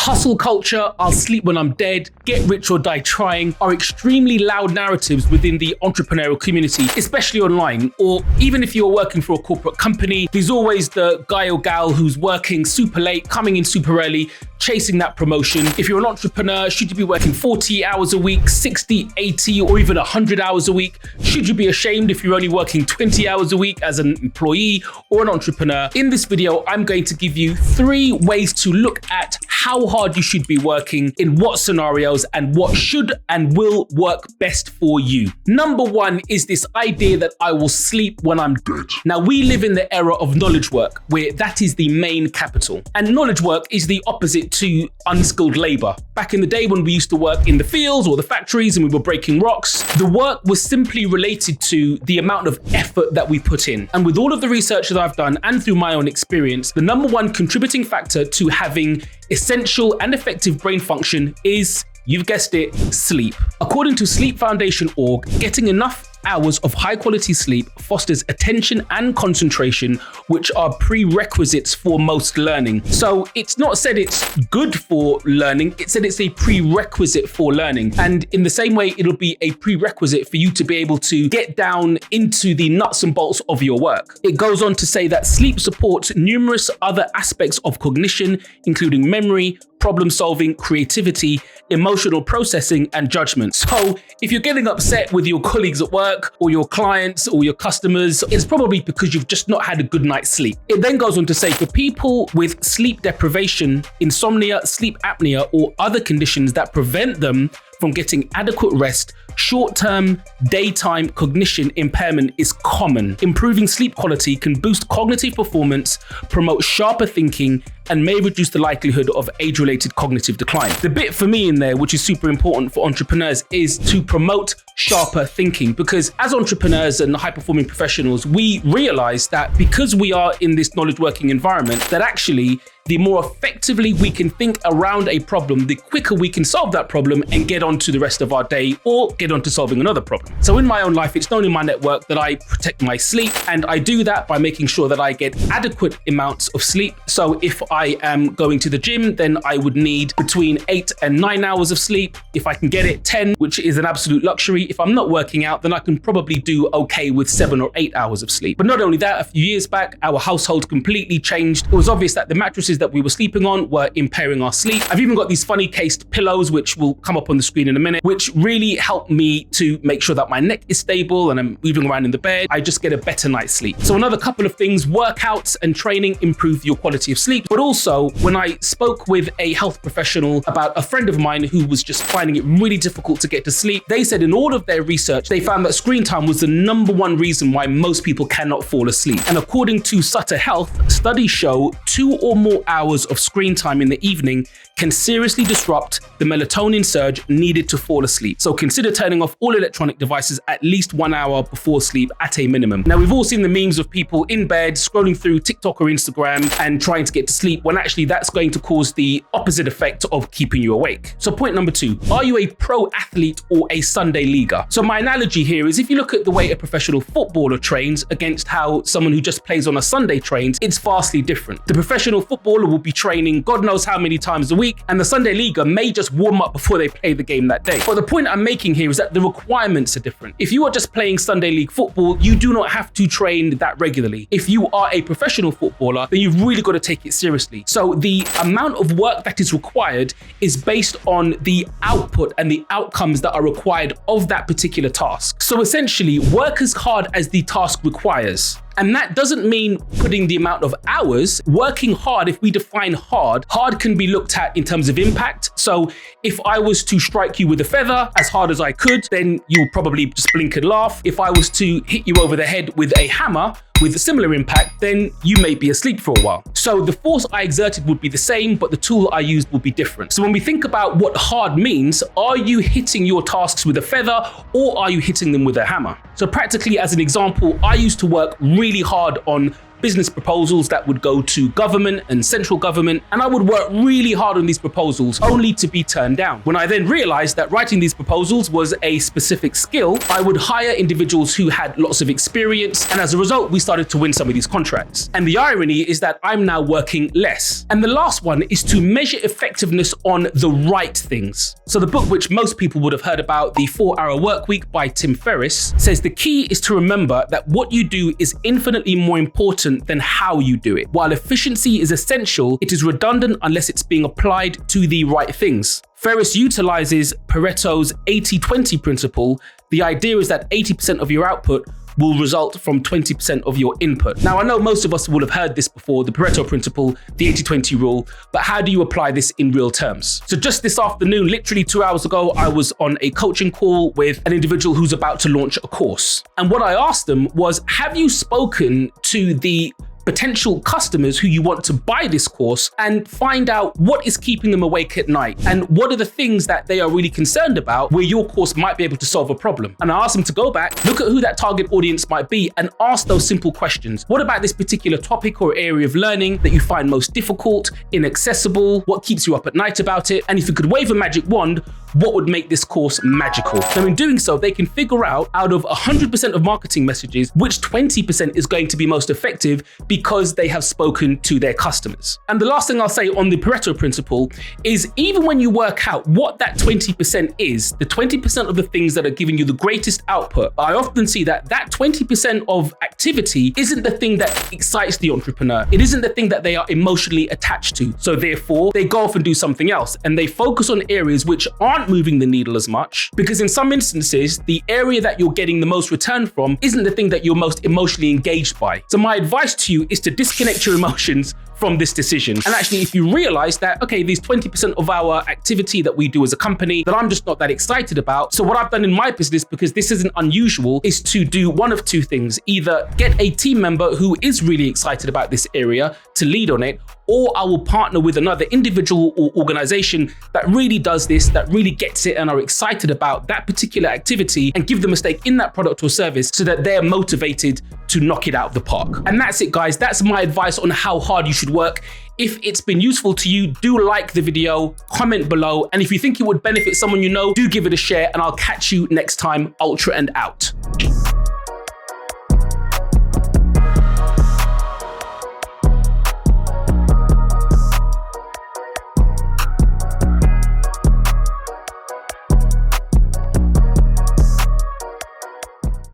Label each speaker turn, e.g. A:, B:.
A: Hustle culture, I'll sleep when I'm dead, get rich or die trying are extremely loud narratives within the entrepreneurial community, especially online, or even if you're working for a corporate company, there's always the guy or gal who's working super late, coming in super early, chasing that promotion. If you're an entrepreneur, should you be working 40 hours a week, 60, 80, or even 100 hours a week? Should you be ashamed if you're only working 20 hours a week as an employee or an entrepreneur? In this video, I'm going to give you 3 ways to look at how hard you should be working, in what scenarios, and what should and will work best for you. Number 1 is this idea that I will sleep when I'm dead. Now, we live in the era of knowledge work, where that is the main capital. And knowledge work is the opposite to unskilled labor. Back in the day when we used to work in the fields or the factories and we were breaking rocks, the work was simply related to the amount of effort that we put in. And with all of the research that I've done and through my own experience, the number 1 contributing factor to having essential and effective brain function is, you've guessed it, sleep. According to sleepfoundation.org, getting enough hours of high quality sleep fosters attention and concentration, which are prerequisites for most learning. So it's not said it's good for learning, it said it's a prerequisite for learning. And in the same way, it'll be a prerequisite for you to be able to get down into the nuts and bolts of your work. It goes on to say that sleep supports numerous other aspects of cognition, including memory, problem solving, creativity, emotional processing, and judgment. So if you're getting upset with your colleagues at work or your clients or your customers, it's probably because you've just not had a good night's sleep. It then goes on to say, for people with sleep deprivation, insomnia, sleep apnea, or other conditions that prevent them from getting adequate rest, short-term daytime cognition impairment is common. Improving sleep quality can boost cognitive performance, promote sharper thinking, and may reduce the likelihood of age-related cognitive decline. The bit for me in there, which is super important for entrepreneurs, is to promote sharper thinking, because as entrepreneurs and high-performing professionals, we realize that because we are in this knowledge working environment, that actually the more effectively we can think around a problem, the quicker we can solve that problem and get on to the rest of our day or get on to solving another problem. So in my own life, it's known in my network that I protect my sleep, and I do that by making sure that I get adequate amounts of sleep. So if I am going to the gym, then I would need between 8 and 9 hours of sleep. If I can get it, 10, which is an absolute luxury. If I'm not working out, then I can probably do okay with 7 or 8 hours of sleep. But not only that, a few years back, our household completely changed. It was obvious that the mattresses that we were sleeping on were impairing our sleep. I've even got these funny cased pillows, which will come up on the screen in a minute, which really help me to make sure that my neck is stable and I'm moving around in the bed. I just get a better night's sleep. So another couple of things, workouts and training improve your quality of sleep. But also, when I spoke with a health professional about a friend of mine who was just finding it really difficult to get to sleep, they said in all of their research, they found that screen time was the number 1 reason why most people cannot fall asleep. And according to Sutter Health, studies show 2 or more hours of screen time in the evening can seriously disrupt the melatonin surge needed to fall asleep. So consider turning off all electronic devices at least 1 hour before sleep at a minimum. Now, we've all seen the memes of people in bed scrolling through TikTok or Instagram and trying to get to sleep, when actually that's going to cause the opposite effect of keeping you awake. So point number 2, are you a pro athlete or a Sunday leaguer? So my analogy here is, if you look at the way a professional footballer trains against how someone who just plays on a Sunday trains, it's vastly different. The professional footballer will be training God knows how many times a week, and the Sunday leaguer may just warm up before they play the game that day. But the point I'm making here is that the requirements are different. If you are just playing Sunday league football, you do not have to train that regularly. If you are a professional footballer, then you've really got to take it seriously. So the amount of work that is required is based on the output and the outcomes that are required of that particular task. So essentially, work as hard as the task requires. And that doesn't mean putting the amount of hours. Working hard, if we define hard can be looked at in terms of impact. So if I was to strike you with a feather as hard as I could, then you'll probably just blink and laugh. If I was to hit you over the head with a hammer with a similar impact, then you may be asleep for a while. So the force I exerted would be the same, but the tool I used would be different. So when we think about what hard means, are you hitting your tasks with a feather or are you hitting them with a hammer? So practically, as an example, I used to work really hard on business proposals that would go to government and central government, and I would work really hard on these proposals only to be turned down. When I then realized that writing these proposals was a specific skill, I would hire individuals who had lots of experience, and as a result, we started to win some of these contracts. And the irony is that I'm now working less. And the last one is to measure effectiveness on the right things. So the book, which most people would have heard about, The 4-Hour Workweek by Tim Ferriss, says the key is to remember that what you do is infinitely more important than how you do it. While efficiency is essential, it is redundant unless it's being applied to the right things. Ferriss utilizes Pareto's 80-20 principle. The idea is that 80% of your output will result from 20% of your input. Now, I know most of us would have heard this before, the Pareto principle, the 80-20 rule, but how do you apply this in real terms? So just this afternoon, literally 2 hours ago, I was on a coaching call with an individual who's about to launch a course. And what I asked them was, have you spoken to the potential customers who you want to buy this course and find out what is keeping them awake at night and what are the things that they are really concerned about where your course might be able to solve a problem? And I asked them to go back, look at who that target audience might be and ask those simple questions. What about this particular topic or area of learning that you find most difficult, inaccessible? What keeps you up at night about it? And if you could wave a magic wand, what would make this course magical? So in doing so, they can figure out of 100% of marketing messages, which 20% is going to be most effective because they have spoken to their customers. And the last thing I'll say on the Pareto principle is even when you work out what that 20% is, the 20% of the things that are giving you the greatest output, I often see that 20% of activity isn't the thing that excites the entrepreneur. It isn't the thing that they are emotionally attached to. So therefore, they go off and do something else and they focus on areas which aren't moving the needle as much, because in some instances, the area that you're getting the most return from isn't the thing that you're most emotionally engaged by. So my advice to you is to disconnect your emotions from this decision. And actually, if you realize that, okay, these 20% of our activity that we do as a company that I'm just not that excited about. So what I've done in my business, because this isn't unusual, is to do one of two things. Either get a team member who is really excited about this area to lead on it, or I will partner with another individual or organization that really does this, that really gets it and are excited about that particular activity and give them a stake in that product or service so that they're motivated to knock it out of the park. And that's it, guys. That's my advice on how hard you should work. If it's been useful to you, do like the video, comment below. And if you think it would benefit someone you know, do give it a share and I'll catch you next time. Ultra and out.